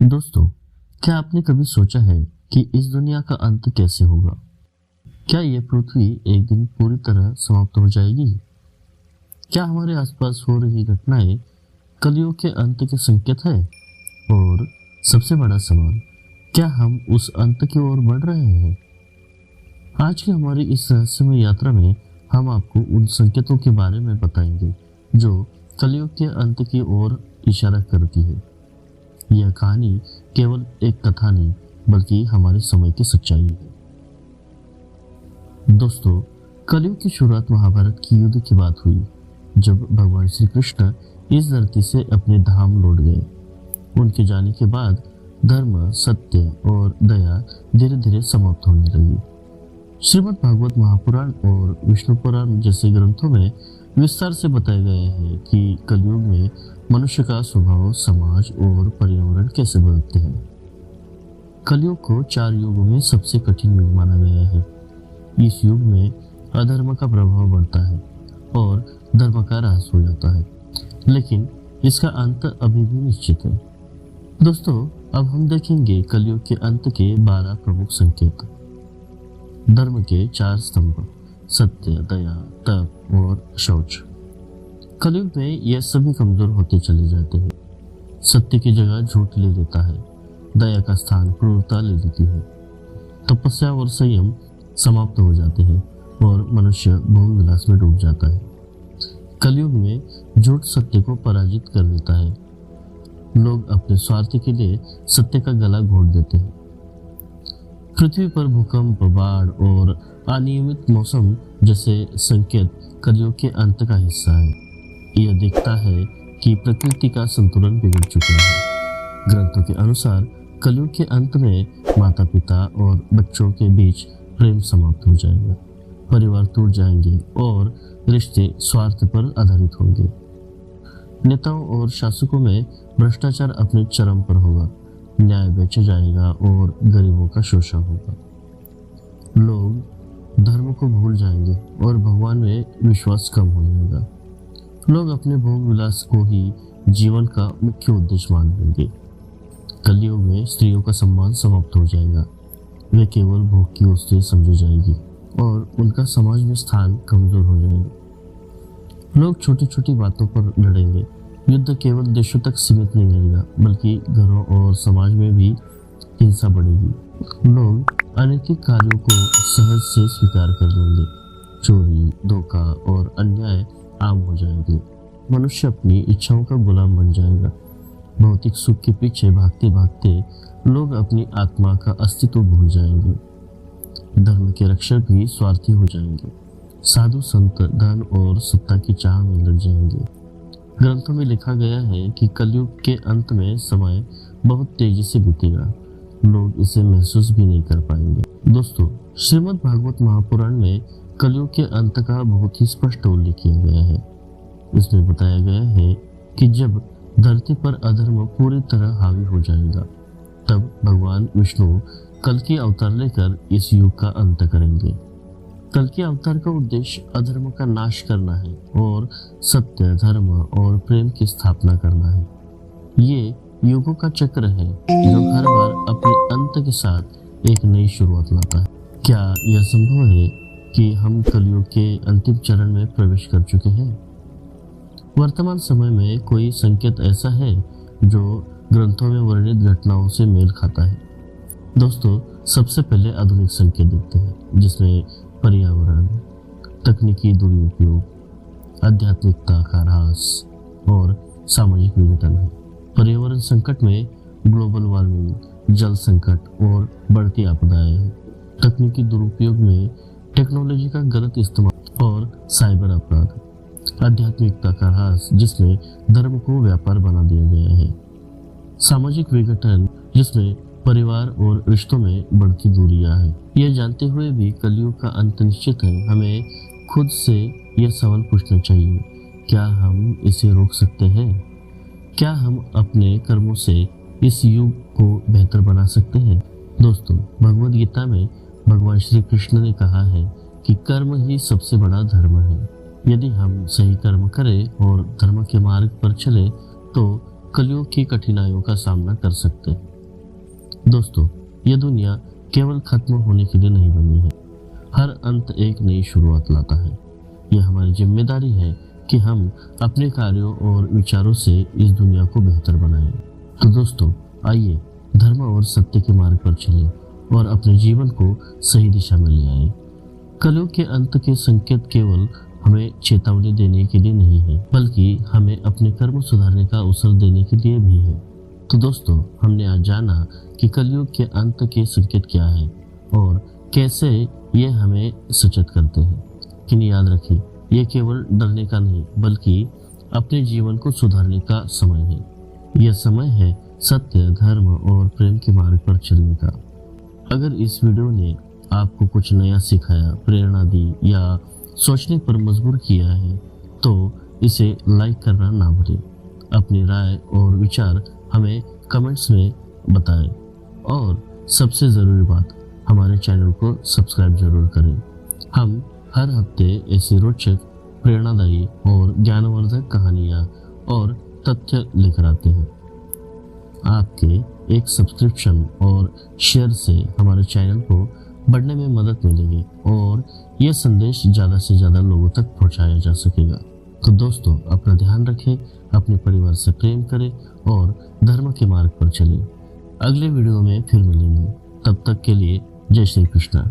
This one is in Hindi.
दोस्तों, क्या आपने कभी सोचा है कि इस दुनिया का अंत कैसे होगा? क्या ये पृथ्वी एक दिन पूरी तरह समाप्त हो जाएगी? क्या हमारे आसपास हो रही घटनाएं कलयुग के अंत के संकेत है? और सबसे बड़ा सवाल, क्या हम उस अंत की ओर बढ़ रहे हैं? आज की हमारी इस रहस्यमय यात्रा में हम आपको उन संकेतों के बारे में बताएंगे जो कलयुग के अंत की ओर इशारा करती है। यह कहानी केवल एक कथा नहीं, बल्कि हमारे समय की सच्चाई है। दोस्तों, कलयुग की शुरुआत महाभारत की युद्ध की बात हुई, जब भगवान श्री कृष्ण इस धरती से अपने धाम लौट गए। उनके जाने के बाद धर्म, सत्य और दया धीरे धीरे समाप्त होने लगी। श्रीमद् भागवत महापुराण और विष्णु पुराण जैसे ग्रंथों में विस्तार से बताया गया है कि कलयुग में मनुष्य का स्वभाव, समाज और पर्यावरण कैसे बदलते हैं। कलयुग को 4 युगों में सबसे कठिन युग माना गया है। इस युग में अधर्म का प्रभाव बढ़ता है और धर्म का ह्रास हो जाता है, लेकिन इसका अंत अभी भी निश्चित है। दोस्तों, अब हम देखेंगे कलयुग के अंत के 12 प्रमुख संकेत। धर्म के 4 स्तंभ, सत्य, दया, तप और शौच। कलयुग में ये सभी कमजोर होते चले जाते हैं। सत्य की जगह झूठ ले लेता है, दया का स्थान क्रूरता ले लेती है, तपस्या और संयम समाप्त हो जाते हैं और मनुष्य भोग विलास में डूब जाता है। कलयुग में झूठ सत्य को पराजित कर देता है। लोग अपने स्वार्थ के लिए सत्य का गला घोट देते हैं। पृथ्वी पर भूकंप, बाढ़ और अनियमित मौसम जैसे संकेत कलयुग के अंत का हिस्सा है। यह दिखता है कि प्रकृति का संतुलन बिगड़ चुका है। ग्रंथों के अनुसार कलयुग के अंत में माता पिता और बच्चों के बीच प्रेम समाप्त हो जाएगा, परिवार टूट जाएंगे और रिश्ते स्वार्थ पर आधारित होंगे। नेताओं और शासकों में भ्रष्टाचार अपने चरम पर होगा, न्याय बेचा जाएगा और गरीबों का शोषण होगा। लोग धर्म को भूल जाएंगे और भगवान में विश्वास कम हो जाएगा। लोग अपने भोग विलास को ही जीवन का मुख्य उद्देश्य मान लेंगे। कलयुग में स्त्रियों का सम्मान समाप्त हो जाएगा। वे केवल भोग की वस्तुएं समझी जाएगी और उनका समाज में स्थान कमजोर हो जाएगा। लोग छोटी छोटी बातों पर लड़ेंगे। युद्ध केवल देशों तक सीमित नहीं रहेगा, बल्कि घरों और समाज में भी हिंसा बढ़ेगी। लोग अनैतिक कार्यों को सहज से स्वीकार कर लेंगे। चोरी, धोखा और अन्याय आम हो जाएंगे। मनुष्य अपनी इच्छाओं का गुलाम बन जाएगा। भौतिक सुख के पीछे भागते भागते लोग अपनी आत्मा का अस्तित्व भूल जाएंगे। धर्म के रक्षक भी स्वार्थी हो जाएंगे। साधु संत धन और सत्ता की चाह में लग जाएंगे। ग्रंथों में लिखा गया है कि कलयुग के अंत में समय बहुत तेजी से बीतेगा। लोग इसे महसूस भी नहीं कर पाएंगे। दोस्तों, श्रीमद् भागवत महापुराण में कलयुग के अंत का बहुत ही स्पष्ट उल्लेख किया गया है। इसमें बताया गया है कि जब धरती पर अधर्म पूरी तरह हावी हो जाएगा, तब भगवान विष्णु कल की अवतार लेकर इस युग का अंत करेंगे। कल के अवतार का उद्देश्य अधर्म का नाश करना है और सत्य, धर्म और प्रेम की स्थापना करना है। ये युगों का चक्र है जो हर बार अपने अंत के साथ एक नई शुरुआत लाता है। क्या यह संभव है कि हम कलयुग के अंतिम चरण में प्रवेश कर चुके हैं? वर्तमान समय में कोई संकेत ऐसा है जो ग्रंथों में वर्णित घटनाओं से मेल खाता है? दोस्तों, सबसे पहले आधुनिक संकेत देखते हैं, जिसमें पर्यावरण, तकनीकी दुरुपयोग, आध्यात्मिकता का ह्रास और सामाजिक विघटन है। पर्यावरण संकट में ग्लोबल वार्मिंग, जल संकट और बढ़ती आपदाएं हैं। तकनीकी दुरुपयोग में टेक्नोलॉजी का गलत इस्तेमाल और साइबर अपराध। आध्यात्मिकता का ह्रास, जिसमें धर्म को व्यापार बना दिया गया है। सामाजिक विघटन, जिसमें परिवार और रिश्तों में बढ़ती दूरियां हैं। यह जानते हुए भी कलयुग का अंत निश्चित है। हमें खुद से यह सवाल पूछना चाहिए, क्या हम इसे रोक सकते हैं? क्या हम अपने कर्मों से इस युग को बेहतर बना सकते हैं? दोस्तों, भगवद गीता में भगवान श्री कृष्ण ने कहा है कि कर्म ही सबसे बड़ा धर्म है। यदि हम सही कर्म करें और धर्म के मार्ग पर चले तो कलयुग की कठिनाइयों का सामना कर सकते हैं। दोस्तों, यह दुनिया केवल खत्म होने के लिए नहीं बनी है। हर अंत एक नई शुरुआत लाता है। यह हमारी जिम्मेदारी है कि हम अपने कार्यों और विचारों से इस दुनिया को बेहतर बनाएं। तो दोस्तों, आइए धर्म और सत्य के मार्ग पर चलें और अपने जीवन को सही दिशा में ले आए। कलयुग के अंत के संकेत केवल हमें चेतावनी देने के लिए नहीं है, बल्कि हमें अपने कर्म सुधारने का अवसर देने के लिए भी है। तो दोस्तों, हमने आज जाना कि कलयुग के अंत के संकेत क्या है और कैसे ये हमें सचेत करते हैं। लेकिन याद रखें, यह केवल डरने का नहीं, बल्कि अपने जीवन को सुधारने का समय है। यह समय है सत्य, धर्म और प्रेम के मार्ग पर चलने का। अगर इस वीडियो ने आपको कुछ नया सिखाया, प्रेरणा दी या सोचने पर मजबूर किया है, तो इसे लाइक करना ना भूलें। अपनी राय और विचार हमें कमेंट्स में बताएं और सबसे ज़रूरी बात, हमारे चैनल को सब्सक्राइब जरूर करें। हम हर हफ्ते ऐसी रोचक, प्रेरणादायी और ज्ञानवर्धक कहानियाँ और तथ्य लेकर आते हैं। आपके एक सब्सक्रिप्शन और शेयर से हमारे चैनल को बढ़ने में मदद मिलेगी और यह संदेश ज़्यादा से ज़्यादा लोगों तक पहुंचाया जा सकेगा। तो दोस्तों, अपना ध्यान रखें, अपने परिवार से प्रेम करें और धर्म के मार्ग पर चलें। अगले वीडियो में फिर मिलेंगे। तब तक के लिए जय श्री कृष्णा।